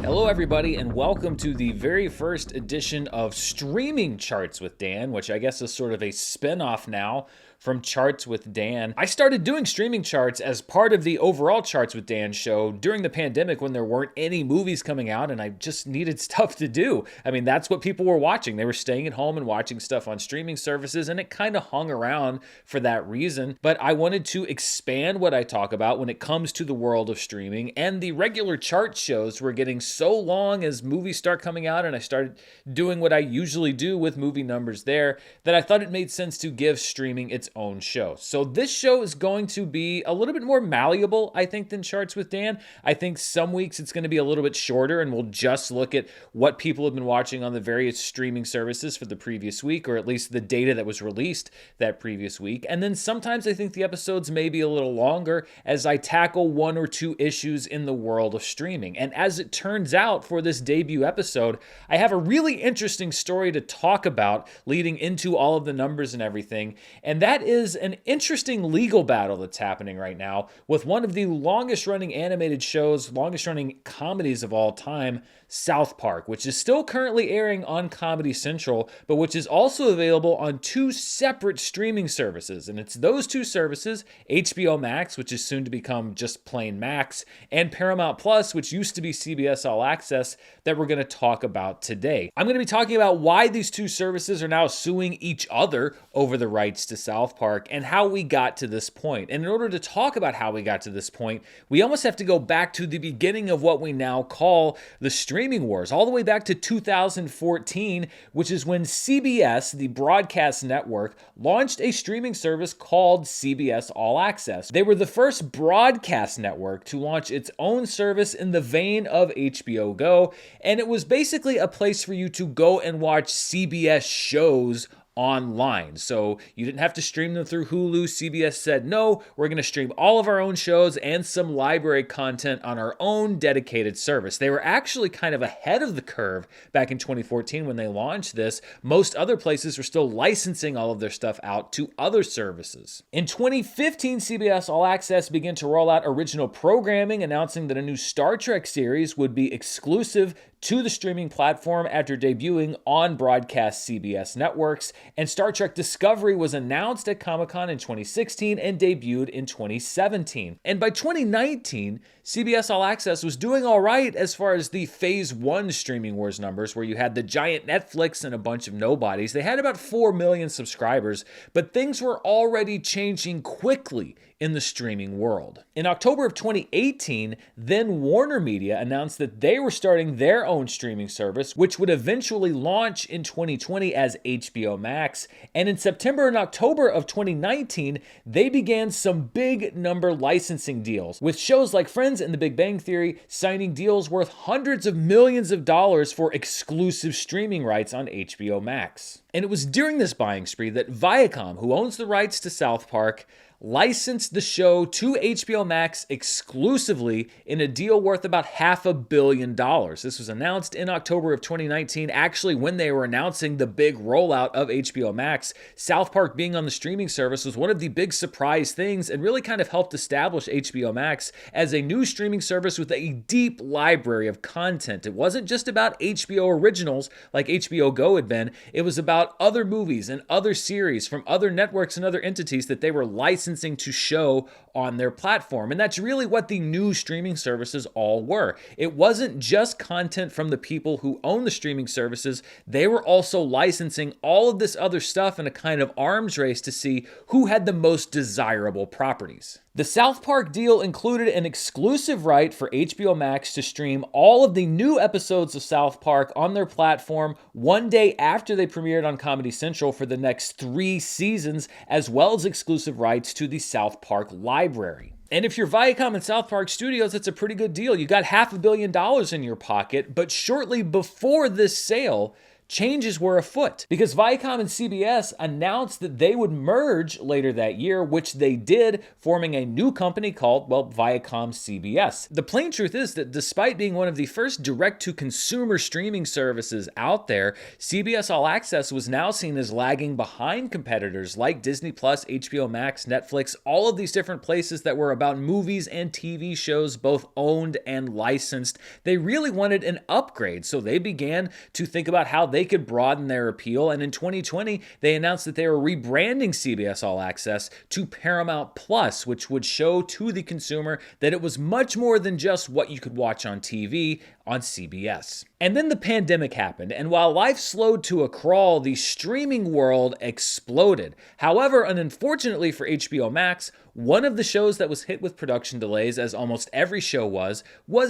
Hello, everybody, and welcome to the very first edition of Streaming Charts with Dan, which I guess is sort of a spin-off now from Charts with Dan. I started doing streaming charts as part of the overall Charts with Dan show during the pandemic when there weren't any movies coming out and I just needed stuff to do. I mean, that's what people were watching. They were staying at home and watching stuff on streaming services, and it kind of hung around for that reason. But I wanted to expand what I talk about when it comes to the world of streaming, and the regular chart shows were getting so long as movies start coming out and I started doing what I usually do with movie numbers there, that I thought it made sense to give streaming its own show. So this show is going to be a little bit more malleable, I think, than Charts with Dan. I think some weeks it's going to be a little bit shorter and we'll just look at what people have been watching on the various streaming services for the previous week, or at least the data that was released that previous week. And then sometimes I think the episodes may be a little longer as I tackle one or two issues in the world of streaming. And as it turns out, for this debut episode, I have a really interesting story to talk about leading into all of the numbers and everything. And that is an interesting legal battle that's happening right now with one of the longest running animated shows, longest running comedies of all time, South Park, which is still currently airing on Comedy Central, but which is also available on two separate streaming services. And it's those two services, HBO Max, which is soon to become just plain Max, and Paramount Plus, which used to be CBS All Access, that we're going to talk about today. I'm going to be talking about why these two services are now suing each other over the rights to South Park and how we got to this point. And in order to talk about how we got to this point, we almost have to go back to the beginning of what we now call the streaming wars, all the way back to 2014, which is when CBS, the broadcast network, launched a streaming service called CBS All Access. They were the first broadcast network to launch its own service in the vein of HBO Go, and it was basically a place for you to go and watch CBS shows online. So you didn't have to stream them through Hulu. CBS said, no, we're going to stream all of our own shows and some library content on our own dedicated service. They were actually kind of ahead of the curve back in 2014 when they launched this. Most other places were still licensing all of their stuff out to other services. In 2015, CBS All Access began to roll out original programming, announcing that a new Star Trek series would be exclusive to the streaming platform after debuting on broadcast CBS networks, and Star Trek Discovery was announced at Comic-Con in 2016 and debuted in 2017. And by 2019, CBS All Access was doing all right as far as the Phase 1 streaming wars numbers, where you had the giant Netflix and a bunch of nobodies. They had about 4 million subscribers, but things were already changing quickly in the streaming world. In October of 2018, then Warner Media announced that they were starting their own streaming service, which would eventually launch in 2020 as HBO Max. And in September and October of 2019, they began some big number licensing deals, with shows like Friends and The Big Bang Theory signing deals worth hundreds of millions of dollars for exclusive streaming rights on HBO Max. And it was during this buying spree that Viacom, who owns the rights to South Park, licensed the show to HBO Max exclusively in a deal worth about $500 million. This was announced in October of 2019, actually when they were announcing the big rollout of HBO Max. South Park being on the streaming service was one of the big surprise things and really kind of helped establish HBO Max as a new streaming service with a deep library of content. It wasn't just about HBO originals like HBO Go had been. It was about other movies and other series from other networks and other entities that they were licensing to show on their platform. And that's really what the new streaming services all were. It wasn't just content from the people who own the streaming services. They were also licensing all of this other stuff in a kind of arms race to see who had the most desirable properties. The South Park deal included an exclusive right for HBO Max to stream all of the new episodes of South Park on their platform one day after they premiered on Comedy Central for the next 3 seasons, as well as exclusive rights to the South Park library. And if you're Viacom and South Park Studios, it's a pretty good deal. You got $500 million in your pocket, but shortly before this sale, changes were afoot because Viacom and CBS announced that they would merge later that year, which they did, forming a new company called, well, Viacom CBS. The plain truth is that despite being one of the first direct-to-consumer streaming services out there, CBS All Access was now seen as lagging behind competitors like Disney+, HBO Max, Netflix, all of these different places that were about movies and TV shows, both owned and licensed. They really wanted an upgrade, so they began to think about how they could broaden their appeal, and in 2020, they announced that they were rebranding CBS All Access to Paramount Plus, which would show to the consumer that it was much more than just what you could watch on TV on CBS. And then the pandemic happened, and while life slowed to a crawl, the streaming world exploded. However, and unfortunately for HBO Max, one of the shows that was hit with production delays, as almost every show was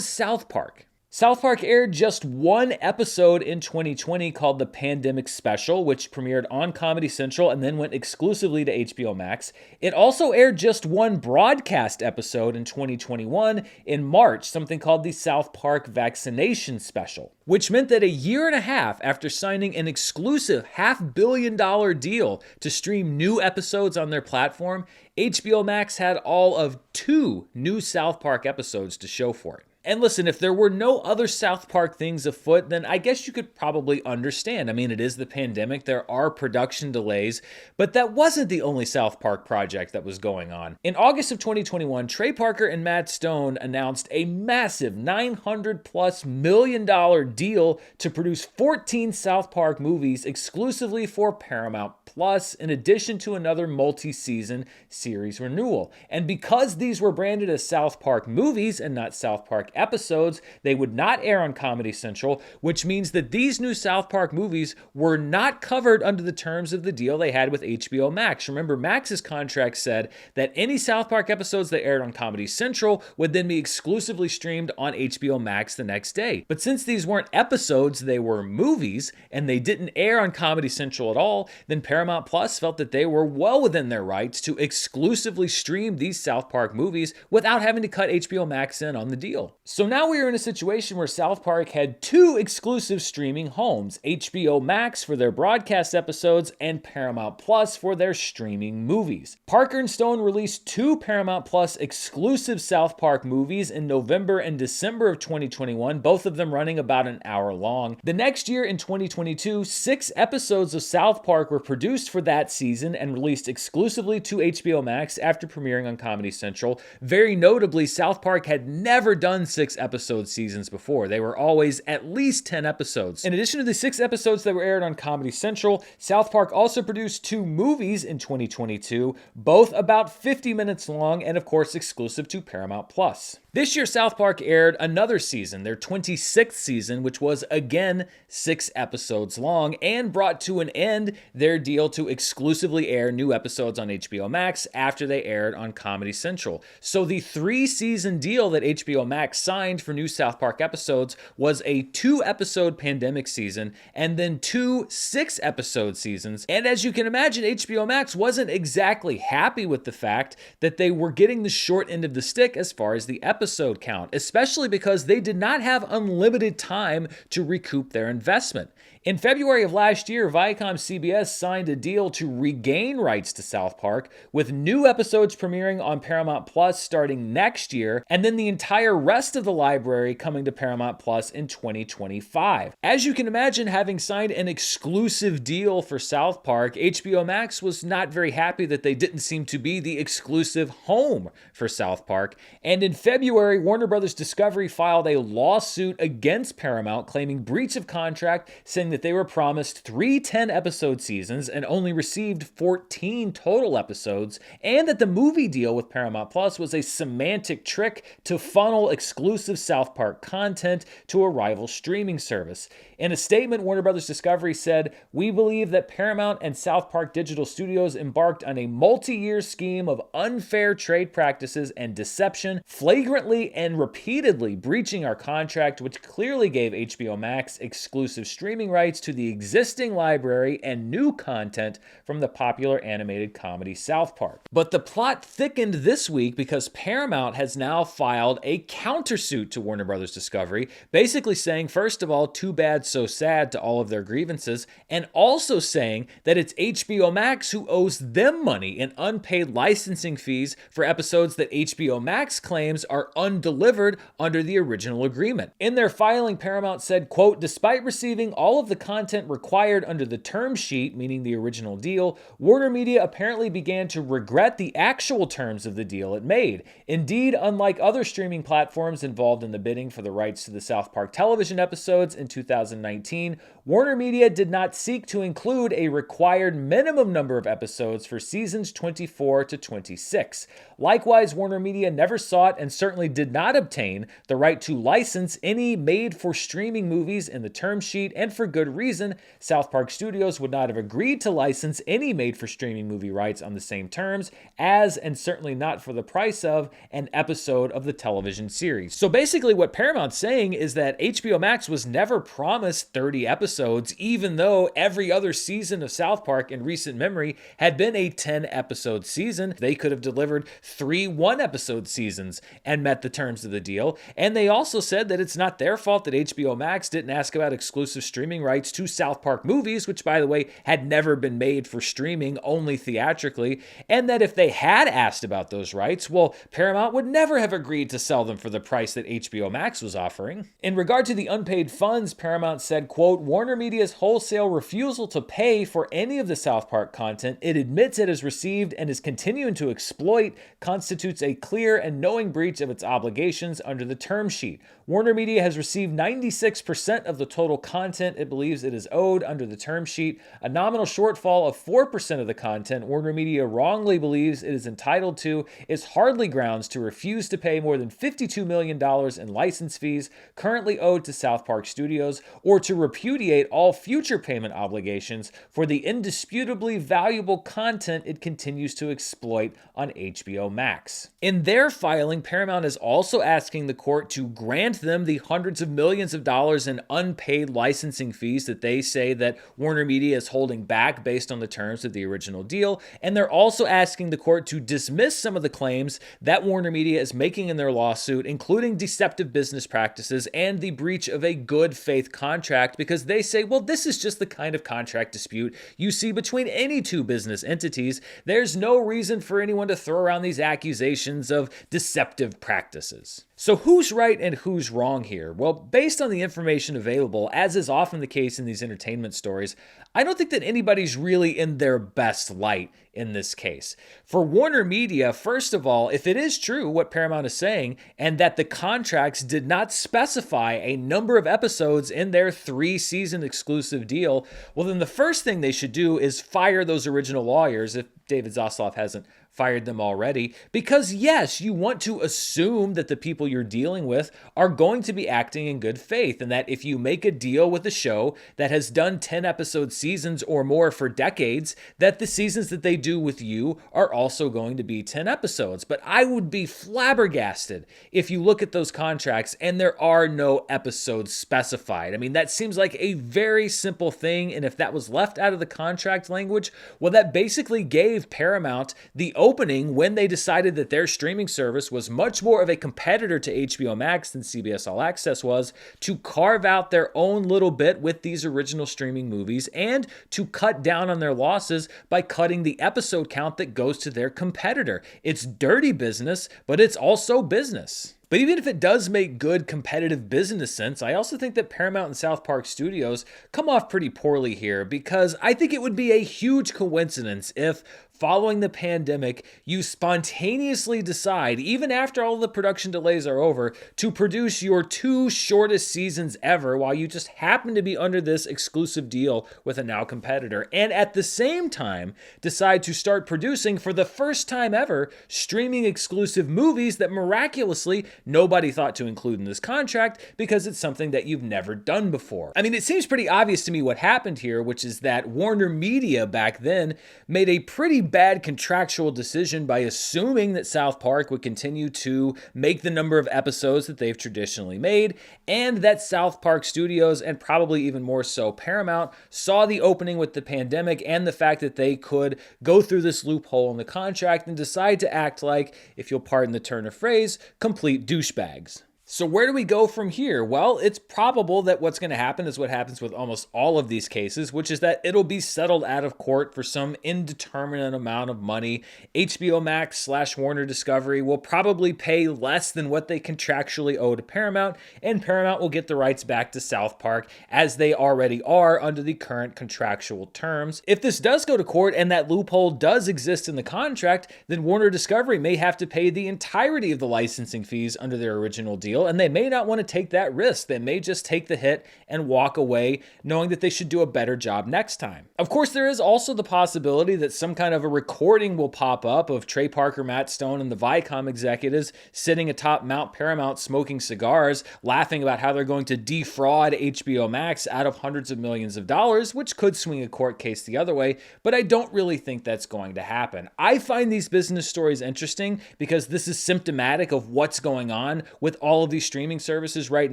South Park. South Park aired just one episode in 2020 called The Pandemic Special, which premiered on Comedy Central and then went exclusively to HBO Max. It also aired just one broadcast episode in 2021 in March, something called the South Park Vaccination Special, which meant that a year and a half after signing an exclusive $500 million deal to stream new episodes on their platform, HBO Max had all of 2 new South Park episodes to show for it. And listen, if there were no other South Park things afoot, then I guess you could probably understand. I mean, it is the pandemic, there are production delays, but that wasn't the only South Park project that was going on. In August of 2021, Trey Parker and Matt Stone announced a massive $900+ million deal to produce 14 South Park movies exclusively for Paramount Plus, in addition to another multi-season series renewal. And because these were branded as South Park movies and not South Park episodes, they would not air on Comedy Central, which means that these new South Park movies were not covered under the terms of the deal they had with HBO Max. Remember, Max's contract said that any South Park episodes that aired on Comedy Central would then be exclusively streamed on HBO Max the next day. But since these weren't episodes, they were movies, and they didn't air on Comedy Central at all, then Paramount Plus felt that they were well within their rights to exclusively stream these South Park movies without having to cut HBO Max in on the deal. So now we are in a situation where South Park had 2 exclusive streaming homes, HBO Max for their broadcast episodes and Paramount Plus for their streaming movies. Parker and Stone released 2 Paramount Plus exclusive South Park movies in November and December of 2021, both of them running about an hour long. The next year in 2022, 6 episodes of South Park were produced for that season and released exclusively to HBO Max after premiering on Comedy Central. Very notably, South Park had never done 6-episode seasons before. They were always at least 10 episodes. In addition to the 6 episodes that were aired on Comedy Central, South Park also produced 2 movies in 2022, both about 50 minutes long and of course exclusive to Paramount Plus. This year, South Park aired another season, their 26th season, which was again 6 episodes long, and brought to an end their deal to exclusively air new episodes on HBO Max after they aired on Comedy Central. So the 3-season deal that HBO Max signed for new South Park episodes was a 2-episode pandemic season and then 2 6-episode seasons. And as you can imagine, HBO Max wasn't exactly happy with the fact that they were getting the short end of the stick as far as the episode count, especially because they did not have unlimited time to recoup their investment. In February of last year, Viacom CBS signed a deal to regain rights to South Park, with new episodes premiering on Paramount Plus starting next year, and then the entire rest of the library coming to Paramount Plus in 2025. As you can imagine, having signed an exclusive deal for South Park, HBO Max was not very happy that they didn't seem to be the exclusive home for South Park, and in February, Warner Bros. Discovery filed a lawsuit against Paramount claiming breach of contract, saying that they were promised 3 10-episode seasons and only received 14 total episodes, and that the movie deal with Paramount Plus was a semantic trick to funnel exclusive South Park content to a rival streaming service. In a statement, Warner Bros. Discovery said, "We believe that Paramount and South Park Digital Studios embarked on a multi-year scheme of unfair trade practices and deception, flagrantly and repeatedly breaching our contract, which clearly gave HBO Max exclusive streaming rights rights to the existing library and new content from the popular animated comedy South Park. But the plot thickened this week because Paramount has now filed a countersuit to Warner Bros. Discovery, basically saying, first of all, too bad, so sad to all of their grievances, and also saying that it's HBO Max who owes them money in unpaid licensing fees for episodes that HBO Max claims are undelivered under the original agreement. In their filing, Paramount said, quote, despite receiving all of the content required under the term sheet, meaning the original deal, Warner Media apparently began to regret the actual terms of the deal it made. Indeed, unlike other streaming platforms involved in the bidding for the rights to the South Park television episodes in 2019, Warner Media did not seek to include a required minimum number of episodes for seasons 24 to 26. Likewise, Warner Media never sought and certainly did not obtain the right to license any made-for-streaming movies in the term sheet, and for good reason. South Park Studios would not have agreed to license any made-for-streaming movie rights on the same terms as, and certainly not for the price of, an episode of the television series. So basically what Paramount's saying is that HBO Max was never promised 30 episodes, even though every other season of South Park in recent memory had been a 10-episode season. They could have delivered 3 one-episode seasons and met the terms of the deal. And they also said that it's not their fault that HBO Max didn't ask about exclusive streaming rights to South Park movies, which, by the way, had never been made for streaming, only theatrically, and that if they had asked about those rights, well, Paramount would never have agreed to sell them for the price that HBO Max was offering. In regard to the unpaid funds, Paramount said, quote, Warner Media's wholesale refusal to pay for any of the South Park content it admits it has received and is continuing to exploit constitutes a clear and knowing breach of its obligations under the term sheet. Warner Media has received 96% of the total content it believes it is owed under the term sheet. A nominal shortfall of 4% of the content Warner Media wrongly believes it is entitled to is hardly grounds to refuse to pay more than $52 million in license fees currently owed to South Park Studios, or to repudiate all future payment obligations for the indisputably valuable content it continues to exploit on HBO Max. In their filing, Paramount is also asking the court to grant them the hundreds of millions of dollars in unpaid licensing fees that they say that Warner Media is holding back based on the terms of the original deal, and they're also asking the court to dismiss some of the claims that Warner Media is making in their lawsuit, including deceptive business practices and the breach of a good faith contract, because they say, well, this is just the kind of contract dispute you see between any two business entities. There's no reason for anyone to throw around these accusations of deceptive practices. So who's right and who's wrong here? Well, based on the information available, as is often the case in these entertainment stories, I don't think that anybody's really in their best light in this case. For Warner Media, first of all, if it is true what Paramount is saying, and that the contracts did not specify a number of episodes in their 3-season exclusive deal, well, then the first thing they should do is fire those original lawyers, if David Zaslav hasn't fired them already, because yes, you want to assume that the people you're dealing with are going to be acting in good faith, and that if you make a deal with a show that has done 10-episode seasons or more for decades, that the seasons that they do with you are also going to be 10 episodes. But I would be flabbergasted if you look at those contracts and there are no episodes specified. I mean, that seems like a very simple thing, and if that was left out of the contract language, well, that basically gave Paramount the opening when they decided that their streaming service was much more of a competitor to HBO Max than CBS All Access was, to carve out their own little bit with these original streaming movies and to cut down on their losses by cutting the episode count that goes to their competitor. It's dirty business, but it's also business. But even if it does make good competitive business sense, I also think that Paramount and South Park Studios come off pretty poorly here, because I think it would be a huge coincidence if, following the pandemic, you spontaneously decide, even after all the production delays are over, to produce your 2 shortest seasons ever while you just happen to be under this exclusive deal with a now competitor, and at the same time decide to start producing, for the first time ever, streaming exclusive movies that miraculously nobody thought to include in this contract because it's something that you've never done before. I mean, it seems pretty obvious to me what happened here, which is that Warner Media back then made a pretty bad contractual decision by assuming that South Park would continue to make the number of episodes that they've traditionally made, and that South Park Studios, and probably even more so Paramount, saw the opening with the pandemic and the fact that they could go through this loophole in the contract and decide to act like, if you'll pardon the turn of phrase, complete douchebags. So where do we go from here? Well, it's probable that what's going to happen is what happens with almost all of these cases, which is that it'll be settled out of court for some indeterminate amount of money. HBO Max / Warner Discovery will probably pay less than what they contractually owe to Paramount, and Paramount will get the rights back to South Park as they already are under the current contractual terms. If this does go to court and that loophole does exist in the contract, then Warner Discovery may have to pay the entirety of the licensing fees under their original deal, and they may not want to take that risk. They may just take the hit and walk away knowing that they should do a better job next time. Of course, there is also the possibility that some kind of a recording will pop up of Trey Parker, Matt Stone, and the Viacom executives sitting atop Mount Paramount smoking cigars, laughing about how they're going to defraud HBO Max out of hundreds of millions of dollars, which could swing a court case the other way, but I don't really think that's going to happen. I find these business stories interesting because this is symptomatic of what's going on with all of these streaming services right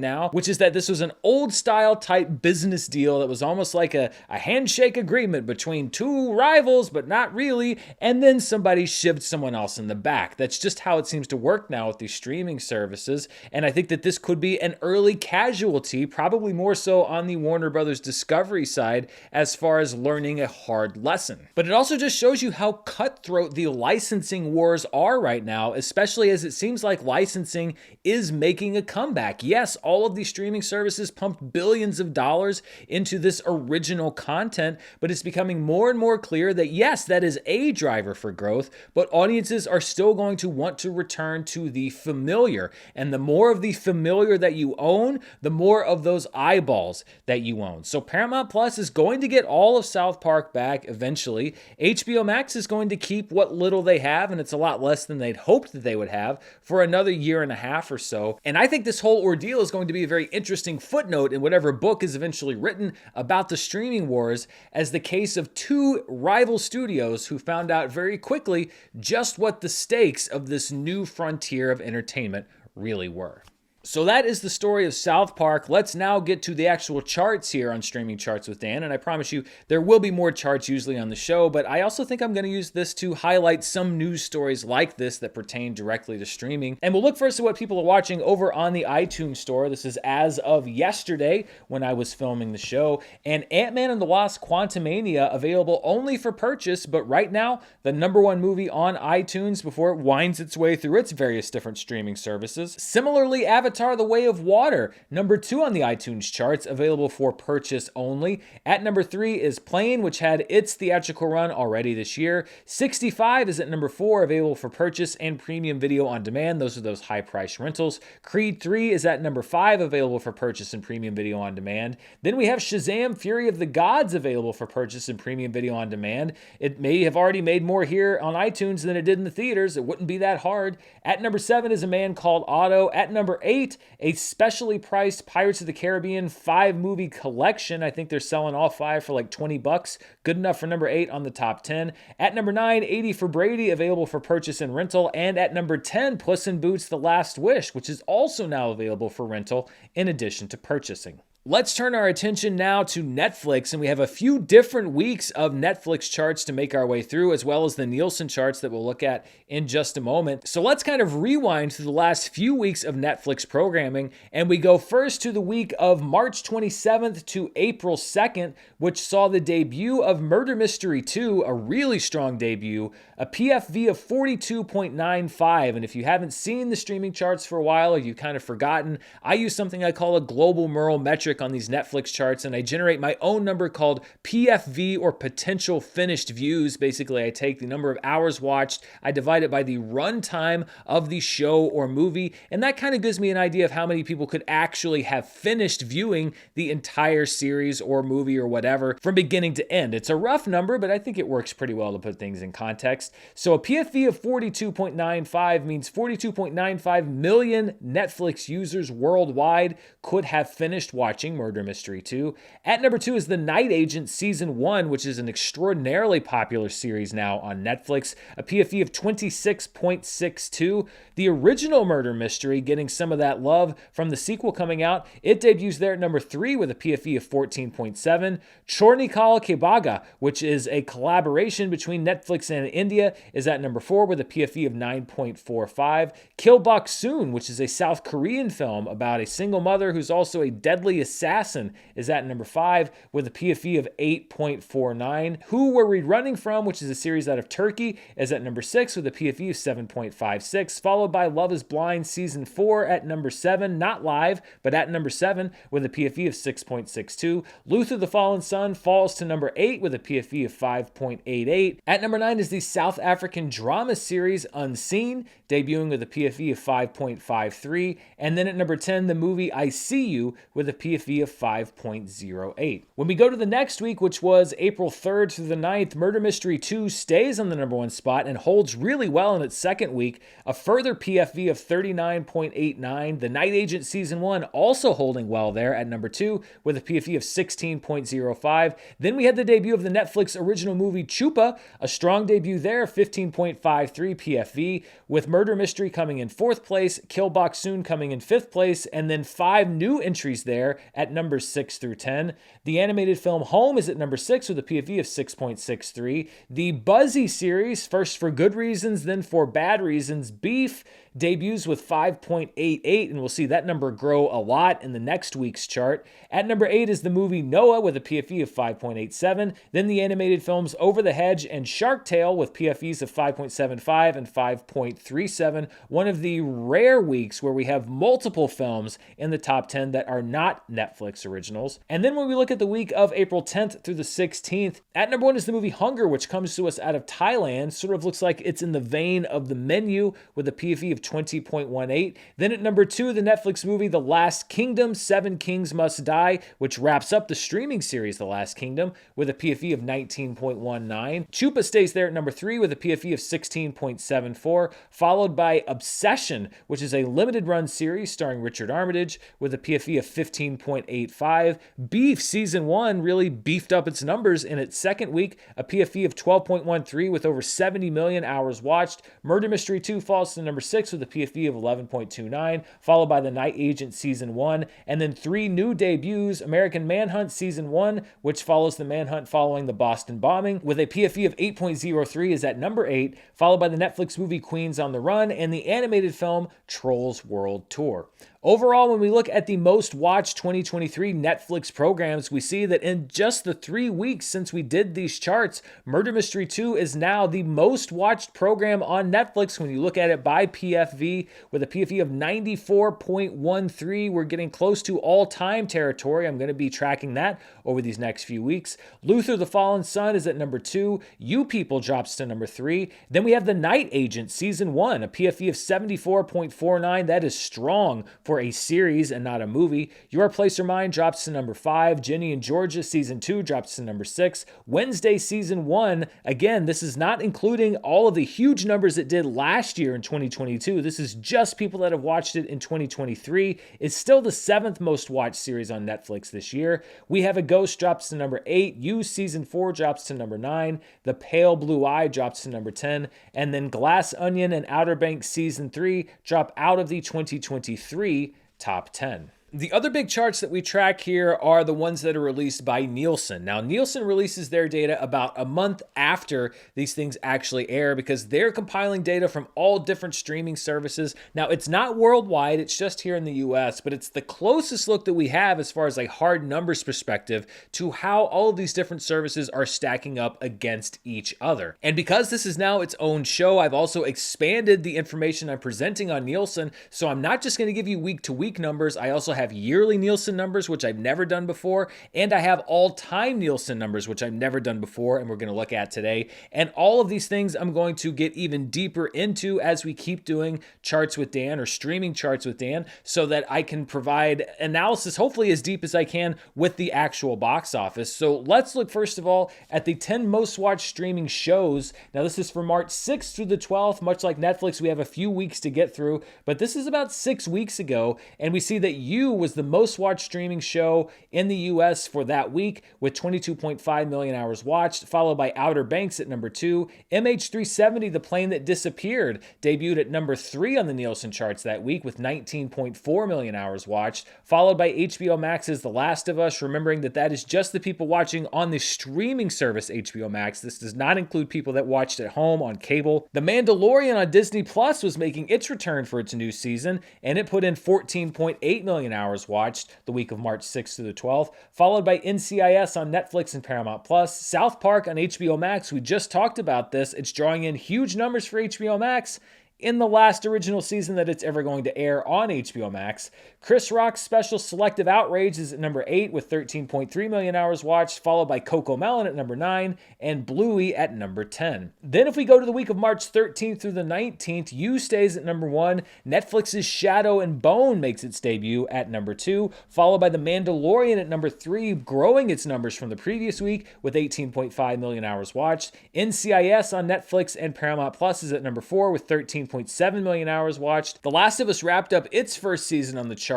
now, which is that this was an old style type business deal that was almost like a handshake agreement between two rivals, but not really, and then somebody shivved someone else in the back. That's just how it seems to work now with these streaming services, and I think that this could be an early casualty, probably more so on the Warner Brothers Discovery side as far as learning a hard lesson. But it also just shows you how cutthroat the licensing wars are right now, especially as it seems like licensing is making a comeback. Yes, all of these streaming services pumped billions of dollars into this original content, but it's becoming more and more clear that yes, that is a driver for growth, but audiences are still going to want to return to the familiar. And the more of the familiar that you own, the more of those eyeballs that you own. So Paramount Plus is going to get all of South Park back eventually. HBO Max is going to keep what little they have, and it's a lot less than they'd hoped that they would have, for another year and a half or so. And I think this whole ordeal is going to be a very interesting footnote in whatever book is eventually written about the streaming wars, as the case of two rival studios who found out very quickly just what the stakes of this new frontier of entertainment really were. So that is the story of South Park. Let's now get to the actual charts here on Streaming Charts with Dan. And I promise you, there will be more charts usually on the show, but I also think I'm going to use this to highlight some news stories like this that pertain directly to streaming. And we'll look first at what people are watching over on the iTunes store. This is as of yesterday when I was filming the show. And Ant-Man and the Wasp: Quantumania available only for purchase, but right now, the #1 movie on iTunes before it winds its way through its various different streaming services. Similarly, Avatar: The Way of Water, #2 on the iTunes charts, available for purchase only. At #3 is Plane, which had its theatrical run already this year. 65 is at #4, available for purchase and premium video on demand. Those are those high-price rentals. Creed 3 is at #5, available for purchase and premium video on demand. Then we have Shazam! Fury of the Gods available for purchase and premium video on demand. It may have already made more here on iTunes than it did in the theaters. It wouldn't be that hard. At #7 is A Man Called Otto. At #8, a specially priced Pirates of the Caribbean 5-movie collection. I think they're selling all 5 for like $20. Good enough for #8 on the top 10. At #9, 80 for Brady, available for purchase and rental. And at #10, Puss in Boots: The Last Wish, which is also now available for rental in addition to purchasing. Let's turn our attention now to Netflix, and we have a few different weeks of Netflix charts to make our way through, as well as the Nielsen charts that we'll look at in just a moment. So let's kind of rewind to the last few weeks of Netflix programming, and we go first to the week of March 27th to April 2nd, which saw the debut of Murder Mystery 2, a really strong debut, a PFV of 42.95, and if you haven't seen the streaming charts for a while, or you've kind of forgotten, I use something I call a global Murrell metric metric on these Netflix charts, and I generate my own number called PFV, or potential finished views. Basically, I take the number of hours watched, I divide it by the runtime of the show or movie, and that kind of gives me an idea of how many people could actually have finished viewing the entire series or movie or whatever from beginning to end. It's a rough number, but I think it works pretty well to put things in context. So a PFV of 42.95 means 42.95 million Netflix users worldwide could have finished watching Murder Mystery 2. At number 2 is The Night Agent Season 1, which is an extraordinarily popular series now on Netflix. A PFV of 26.62. The original Murder Mystery getting some of that love from the sequel coming out. It debuts there at number 3 with a PFV of 14.7. Chornikal Kebaga, which is a collaboration between Netflix and India, is at number 4 with a PFV of 9.45. Kill Bok Soon, which is a South Korean film about a single mother who's also a deadly assassin, is at number 5 with a PFV of 8.49. Who Were We Running From, which is a series out of Turkey, is at number 6 with a PFV of 7.56, followed by Love is Blind Season 4 at number 7, not live, but at number 7 with a PFV of 6.62. Luther the Fallen Son falls to number 8 with a PFV of 5.88. At number 9 is the South African drama series Unseen, debuting with a PFV of 5.53. And then at number 10, the movie I See You with a PFV of 5.08. When we go to the next week, which was April 3rd through the 9th, Murder Mystery 2 stays on the number 1 spot and holds really well in its second week. A further PFV of 39.89. The Night Agent Season 1 also holding well there at number 2 with a PFV of 16.05. Then we had the debut of the Netflix original movie Chupa, a strong debut there, 15.53 PFV, with Murder Mystery coming in 4th place, Kill Bok Soon coming in 5th place, and then 5 new entries there at numbers 6 through 10. The animated film Home is at number 6 with a PFV of 6.63. The Buzzy series, first for good reasons, then for bad reasons, Beef, debuts with 5.88, and we'll see that number grow a lot in the next week's chart. At number 8 is the movie Noah with a PFV of 5.87. Then the animated films Over the Hedge and Shark Tale with PFVs of 5.75 and 5.37. One of the rare weeks where we have multiple films in the top 10 that are not Netflix originals. And then when we look at the week of April 10th through the 16th, at number 1 is the movie Hunger, which comes to us out of Thailand. Sort of looks like it's in the vein of The Menu with a PFV of 20.18. Then at number 2, the Netflix movie The Last Kingdom, Seven Kings Must Die, which wraps up the streaming series The Last Kingdom with a PFV of 19.19. Chupa stays there at number 3 with a PFV of 16.74, followed by Obsession, which is a limited run series starring Richard Armitage with a PFV of 15.85. Beef Season 1 really beefed up its numbers in its second week, a PFV of 12.13 with over 70 million hours watched. Murder Mystery 2 falls to number 6 with a PFV of 11.29, followed by The Night Agent Season 1, and then 3 new debuts, American Manhunt Season 1, which follows the manhunt following the Boston bombing, with a PFV of 8.03 is at number 8, followed by the Netflix movie Queens on the Run and the animated film Trolls World Tour. Overall, when we look at the most watched 2023 Netflix programs, we see that in just the 3 weeks since we did these charts, Murder Mystery 2 is now the most watched program on Netflix when you look at it by PFV, with a PFV of 94.13. We're getting close to all-time territory. I'm going to be tracking that over these next few weeks. Luther the Fallen Son is at number 2. You People drops to number 3. Then we have The Night Agent Season 1, a PFV of 74.49. That is strong for a series and not a movie. Your Place or Mine drops to number 5. Jenny and Georgia Season 2 drops to number 6. Wednesday Season 1, again, this is not including all of the huge numbers it did last year in 2022. This is just people that have watched it in 2023. It's still the 7th most watched series on Netflix this year. We Have a Ghost drops to number 8. You Season 4 drops to number 9. The Pale Blue Eye drops to number 10. And then Glass Onion and Outer Banks Season 3 drop out of the 2023 top 10. The other big charts that we track here are the ones that are released by Nielsen. Now, Nielsen releases their data about a month after these things actually air because they're compiling data from all different streaming services. Now, it's not worldwide, it's just here in the US, but it's the closest look that we have as far as a hard numbers perspective to how all of these different services are stacking up against each other. And because this is now its own show, I've also expanded the information I'm presenting on Nielsen, so I'm not just going to give you week-to-week numbers, I also have have yearly Nielsen numbers, which I've never done before, and I have all-time Nielsen numbers, which I've never done before, and we're going to look at today. And all of these things I'm going to get even deeper into as we keep doing Charts with Dan or streaming Charts with Dan, so that I can provide analysis, hopefully as deep as I can, with the actual box office. So let's look first of all at the 10 most watched streaming shows. Now this is from March 6th through the 12th. Much like Netflix, we have a few weeks to get through, but this is about 6 weeks ago, and we see that You was the most watched streaming show in the US for that week with 22.5 million hours watched, followed by Outer Banks at number 2. MH370, The Plane That Disappeared, debuted at number 3 on the Nielsen charts that week with 19.4 million hours watched, followed by HBO Max's The Last of Us, remembering that that is just the people watching on the streaming service HBO Max. This does not include people that watched at home on cable. The Mandalorian on Disney Plus was making its return for its new season, and it put in 14.8 million hours watched the week of March 6th through the 12th, followed by NCIS on Netflix and Paramount Plus. South Park on HBO Max, we just talked about this. It's drawing in huge numbers for HBO Max in the last original season that it's ever going to air on HBO Max. Chris Rock's special Selective Outrage is at number 8 with 13.3 million hours watched, followed by CoComelon at number 9 and Bluey at number 10. Then if we go to the week of March 13th through the 19th, You stays at number 1. Netflix's Shadow and Bone makes its debut at number 2, followed by The Mandalorian at number 3, growing its numbers from the previous week with 18.5 million hours watched. NCIS on Netflix and Paramount Plus is at number 4 with 13.7 million hours watched. The Last of Us wrapped up its first season on the charts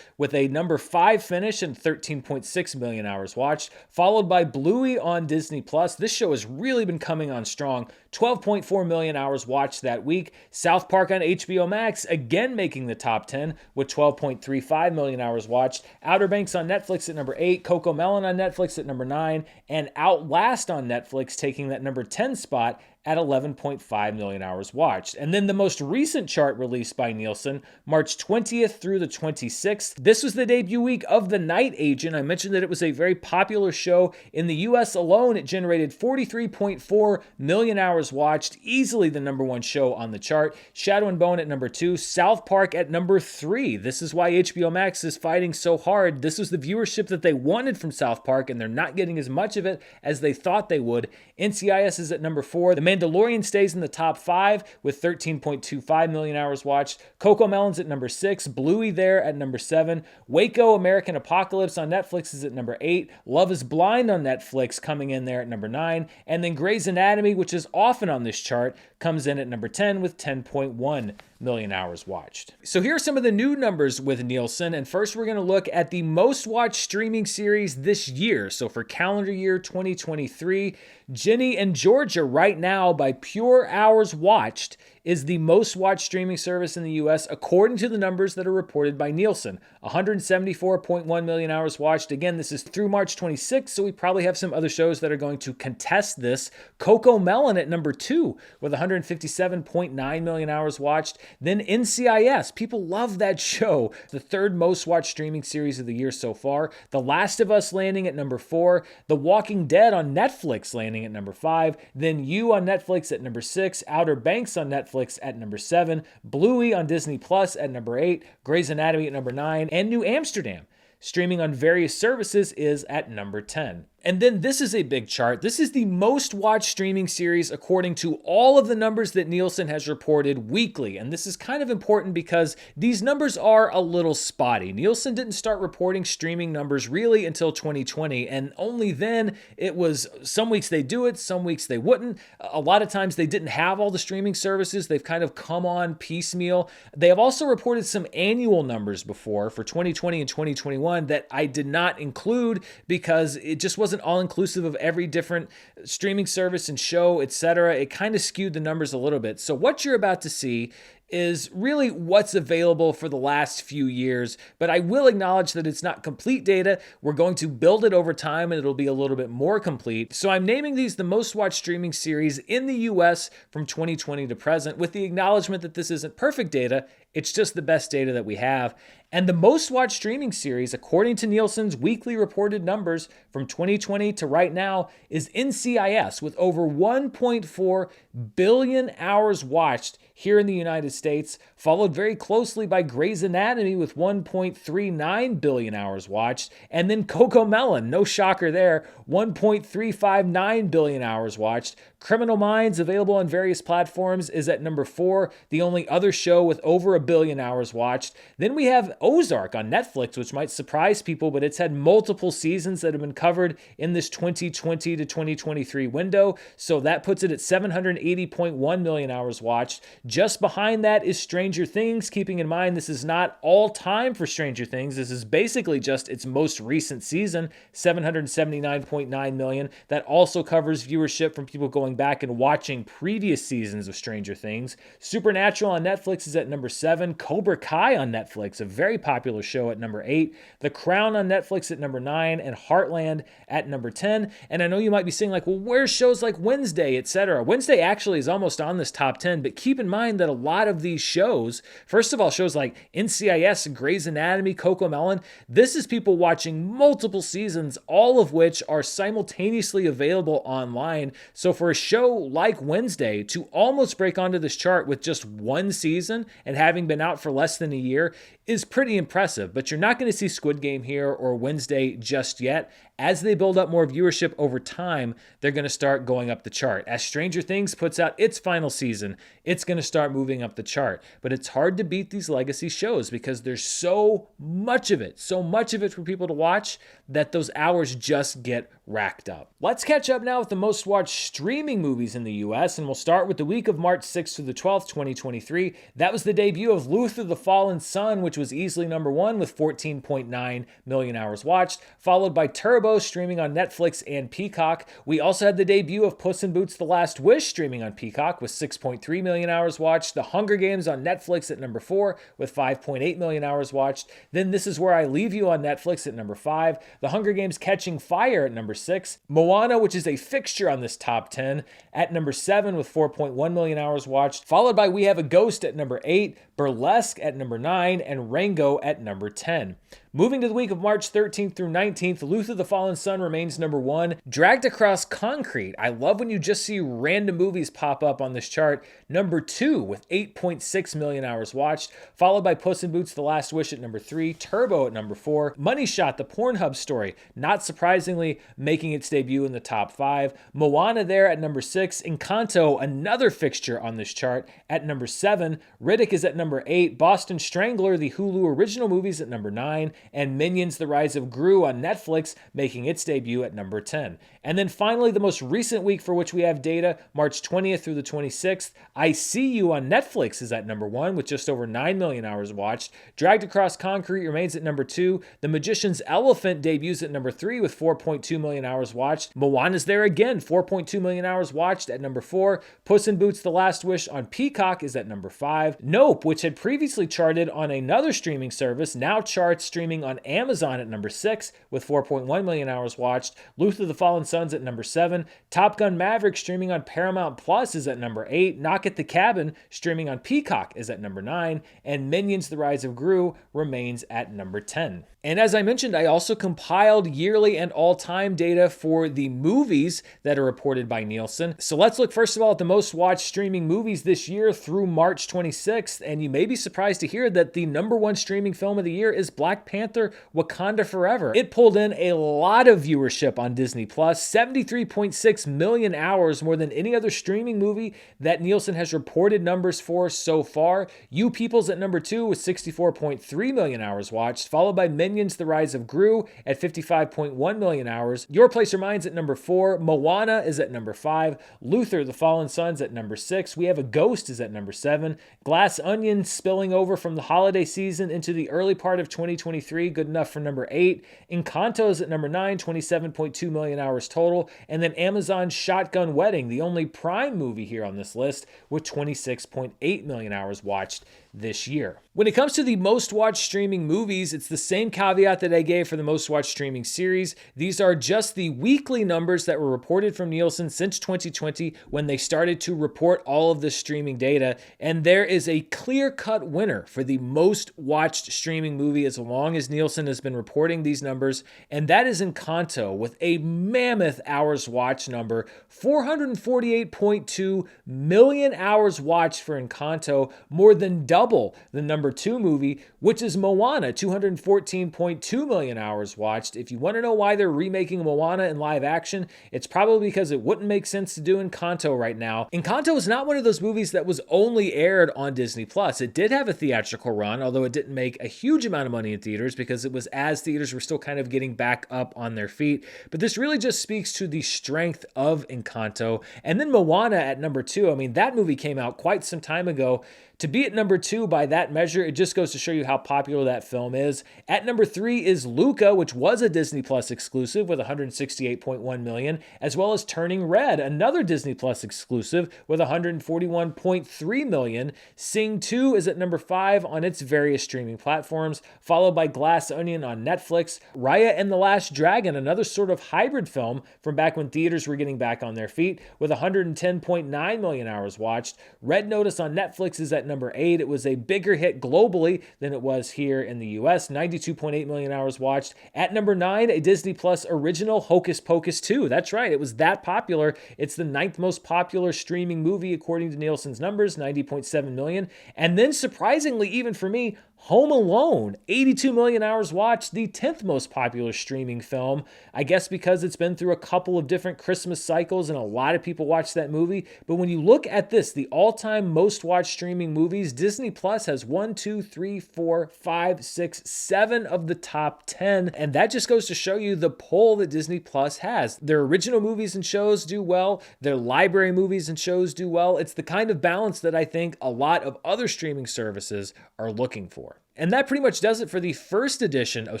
with a number 5 finish and 13.6 million hours watched, followed by Bluey on Disney Plus. This show has really been coming on strong. 12.4 million hours watched that week. South Park on HBO Max, again making the top 10 with 12.35 million hours watched. Outer Banks on Netflix at number 8, CoComelon on Netflix at number 9, and Outlast on Netflix taking that number 10 spot at 11.5 million hours watched. And then the most recent chart released by Nielsen, March 20th through the 26th. This was the debut week of The Night Agent. I mentioned that it was a very popular show. In the US alone, it generated 43.4 million hours watched, easily the number 1 show on the chart. Shadow and Bone at number 2, South Park at number 3. This is why HBO Max is fighting so hard. This was the viewership that they wanted from South Park, and they're not getting as much of it as they thought they would. NCIS is at number 4. The Mandalorian stays in the top 5 with 13.25 million hours watched. CoComelon's at number 6. Bluey there at number 7. Waco American Apocalypse on Netflix is at number 8. Love is Blind on Netflix coming in there at number 9. And then Grey's Anatomy, which is often on this chart, comes in at number 10 with 10.1 million hours watched. So here are some of the new numbers with Nielsen, and first we're going to look at the most watched streaming series this year. So for calendar year 2023, Ginny and Georgia right now by pure hours watched is the most watched streaming service in the US according to the numbers that are reported by Nielsen. 174.1 million hours watched. Again, this is through March 26th, so we probably have some other shows that are going to contest this. CoComelon at number 2 with 157.9 million hours watched. Then NCIS, people love that show. The third most watched streaming series of the year so far. The Last of Us landing at number 4. The Walking Dead on Netflix landing at number 5. Then You on Netflix at number 6. Outer Banks on Netflix at number 7. Bluey on Disney Plus at number 8. Grey's Anatomy at number 9. And New Amsterdam, streaming on various services, is at number 10. And then this is a big chart. This is the most watched streaming series according to all of the numbers that Nielsen has reported weekly. And this is kind of important because these numbers are a little spotty. Nielsen didn't start reporting streaming numbers really until 2020. And only then it was some weeks they do it, some weeks they wouldn't. A lot of times they didn't have all the streaming services. They've kind of come on piecemeal. They have also reported some annual numbers before for 2020 and 2021 that I did not include because it just wasn't all-inclusive of every different streaming service and show, etc. It kind of skewed the numbers a little bit. So what you're about to see is really what's available for the last few years, but I will acknowledge that it's not complete data. We're going to build it over time and it'll be a little bit more complete. So I'm naming these the most watched streaming series in the US from 2020 to present with the acknowledgement that this isn't perfect data. It's just the best data that we have. And the most watched streaming series, according to Nielsen's weekly reported numbers from 2020 to right now, is NCIS with over 1.4 billion hours watched here in the United States, followed very closely by Grey's Anatomy with 1.39 billion hours watched, and then Cocomelon, no shocker there, 1.359 billion hours watched. Criminal Minds, available on various platforms, is at number 4, the only other show with over a billion hours watched. Then we have Ozark on Netflix, which might surprise people, but it's had multiple seasons that have been covered in this 2020 to 2023 window, so that puts it at 780.1 million hours watched. Just behind that is Stranger Things, keeping in mind this is not all time for Stranger Things. This is basically just its most recent season, 779.9 million. That also covers viewership from people going back and watching previous seasons of Stranger Things. Supernatural on Netflix is at number 7. Cobra Kai on Netflix, a very popular show, at number 8. The Crown on Netflix at number 9, and Heartland at number 10. And I know you might be saying, like, well, where's shows like Wednesday, etc.? Wednesday actually is almost on this top 10, but keep in mind that a lot of these shows, first of all, shows like NCIS, Grey's Anatomy, Cocomelon, this is people watching multiple seasons, all of which are simultaneously available online. So for a show like Wednesday to almost break onto this chart with just one season and having been out for less than a year is pretty impressive. But you're not going to see Squid Game here or Wednesday just yet. As they build up more viewership over time, they're going to start going up the chart. As Stranger Things puts out its final season, it's going to start moving up the chart. But it's hard to beat these legacy shows because there's so much of it for people to watch that those hours just get racked up. Let's catch up now with the most watched streaming movies in the US, and we'll start with the week of March 6th through the 12th, 2023. That was the debut of Luther the Fallen Son, which was easily number 1 with 14.9 million hours watched, followed by Turbo streaming on Netflix and Peacock. We also had the debut of Puss in Boots: The Last Wish streaming on Peacock with 6.3 million hours watched. The Hunger Games on Netflix at number 4 with 5.8 million hours watched. Then This Is Where I Leave You on Netflix at number 5. The Hunger Games: Catching Fire at number 6. Moana, which is a fixture on this top 10, at number 7 with 4.1 million hours watched, followed by We Have a Ghost at number 8, Burlesque at number 9, and Rango at number 10. Moving to the week of March 13th through 19th, Luther the Fallen Son remains number 1. Dragged Across Concrete, I love when you just see random movies pop up on this chart, number 2 with 8.6 million hours watched, followed by Puss in Boots: The Last Wish at number 3, Turbo at number 4, Money Shot, the Pornhub story, not surprisingly making its debut in the top 5, Moana there at number 6, Encanto, another fixture on this chart, at number 7, Riddick is at number 8, Boston Strangler, the Hulu original movies, at number 9, and Minions: The Rise of Gru on Netflix making its debut at number 10. And then finally, the most recent week for which we have data, March 20th through the 26th, I See You on Netflix is at number 1 with just over 9 million hours watched. Dragged Across Concrete remains at number 2. The Magician's Elephant debuts at number 3 with 4.2 million hours watched. Moana's there again, 4.2 million hours watched at number 4. Puss in Boots: The Last Wish on Peacock is at number 5. Nope, which had previously charted on another streaming service, now charts streaming on Amazon at number 6 with 4.1 million hours watched. Luther the Fallen Son's at number 7. Top Gun Maverick streaming on Paramount Plus is at number 8. Knock at the Cabin streaming on Peacock is at number 9. And Minions: The Rise of Gru remains at number 10. And as I mentioned, I also compiled yearly and all-time data for the movies that are reported by Nielsen. So let's look first of all at the most watched streaming movies this year through March 26th. And you may be surprised to hear that the number 1 streaming film of the year is Black Panther: Wakanda Forever. It pulled in a lot of viewership on Disney+, 73.6 million hours, more than any other streaming movie that Nielsen has reported numbers for so far. You People's at number 2 with 64.3 million hours watched, followed by Minions: The Rise of Gru at 55.1 million hours. Your Place or Mine's at number 4. Moana is at number 5. Luther the Fallen Son's at number 6. We Have a Ghost is at number 7. Glass Onion, spilling over from the holiday season into the early part of 2023, good enough for number 8. Encanto is at number 9, 27.2 million hours total. And then Amazon's Shotgun Wedding, the only Prime movie here on this list, with 26.8 million hours watched this year. When it comes to the most watched streaming movies, it's the same caveat that I gave for the most watched streaming series. These are just the weekly numbers that were reported from Nielsen since 2020 when they started to report all of the streaming data. And there is a clear-cut winner for the most watched streaming movie as long as Nielsen has been reporting these numbers, and that is Encanto with a mammoth hours watched number, 448.2 million hours watched for Encanto, more than double the number 2 movie, which is Moana, 214.2 million hours watched. If you want to know why they're remaking Moana in live action, it's probably because it wouldn't make sense to do Encanto right now. Encanto is not one of those movies that was only aired on Disney+. It did have a theatrical run, although it didn't make a huge amount of money in theaters because it was as theaters were still kind of getting back up on their feet. But this really just speaks to the strength of Encanto. And then Moana at number 2. I mean, that movie came out quite some time ago. To be at number 2 by that measure, it just goes to show you how popular that film is. At number 3 is Luca, which was a Disney Plus exclusive with 168.1 million, as well as Turning Red, another Disney Plus exclusive with 141.3 million. Sing 2 is at number 5 on its various streaming platforms, followed by Glass Onion on Netflix, Raya and the Last Dragon, another sort of hybrid film from back when theaters were getting back on their feet, with 110.9 million hours watched. Red Notice on Netflix is at number 8. It was a bigger hit globally than it was here in the US, 92.8 million hours watched. At number 9, a Disney Plus original, Hocus Pocus 2. That's right, it was that popular. It's the 9th most popular streaming movie according to Nielsen's numbers, 90.7 million. And then surprisingly, even for me, Home Alone, 82 million hours watched, the 10th most popular streaming film. I guess because it's been through a couple of different Christmas cycles and a lot of people watch that movie. But when you look at this, the all-time most watched streaming movies, Disney Plus has 1, 2, 3, 4, 5, 6, 7 of the top 10. And that just goes to show you the pull that Disney Plus has. Their original movies and shows do well. Their library movies and shows do well. It's the kind of balance that I think a lot of other streaming services are looking for. And that pretty much does it for the first edition of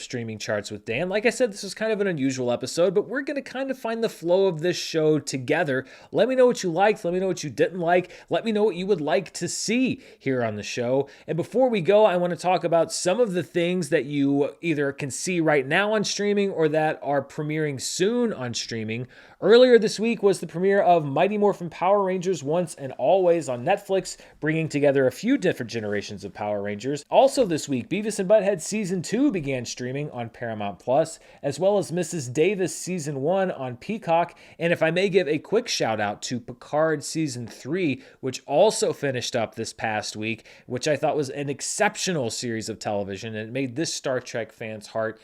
Streaming Charts with Dan. Like I said, this was kind of an unusual episode, but we're going to kind of find the flow of this show together. Let me know what you liked. Let me know what you didn't like. Let me know what you would like to see here on the show. And before we go, I want to talk about some of the things that you either can see right now on streaming or that are premiering soon on streaming. Earlier this week was the premiere of Mighty Morphin Power Rangers Once and Always on Netflix, bringing together a few different generations of Power Rangers. Also this week, Beavis and Butthead Season 2 began streaming on Paramount+, as well as Mrs. Davis Season 1 on Peacock. And if I may give a quick shout out to Picard Season 3, which also finished up this past week, which I thought was an exceptional series of television, and it made this Star Trek fan's heart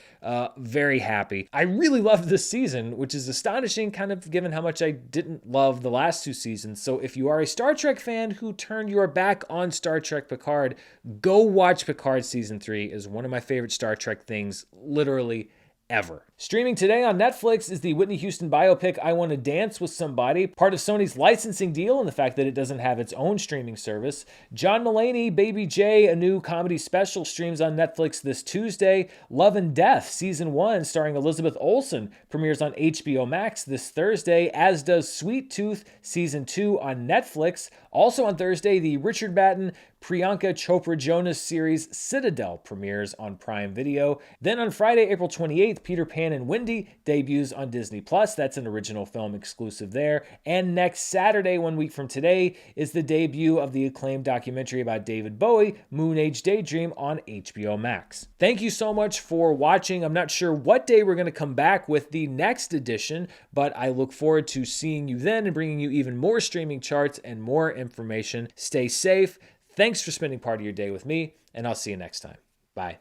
very happy. I really loved this season, which is astonishing kind of given how much I didn't love the last 2 seasons. So if you are a Star Trek fan who turned your back on Star Trek Picard, go watch Picard Season 3. Is one of my favorite Star Trek things literally ever. Streaming today on Netflix is the Whitney Houston biopic I Want to Dance with Somebody, part of Sony's licensing deal and the fact that it doesn't have its own streaming service. John Mulaney, Baby J, a new comedy special, streams on Netflix this Tuesday. Love and Death, Season 1, starring Elizabeth Olsen, premieres on HBO Max this Thursday, as does Sweet Tooth, Season 2 on Netflix. Also on Thursday, the Richard Batten, Priyanka Chopra Jonas series Citadel premieres on Prime Video. Then on Friday, April 28th, Peter Pan and Wendy debuts on Disney+. That's an original film exclusive there. And next Saturday, 1 week from today, is the debut of the acclaimed documentary about David Bowie, Moon Age Daydream, on HBO Max. Thank you so much for watching. I'm not sure what day we're going to come back with the next edition, but I look forward to seeing you then and bringing you even more streaming charts and more information. Stay safe. Thanks for spending part of your day with me, and I'll see you next time. Bye.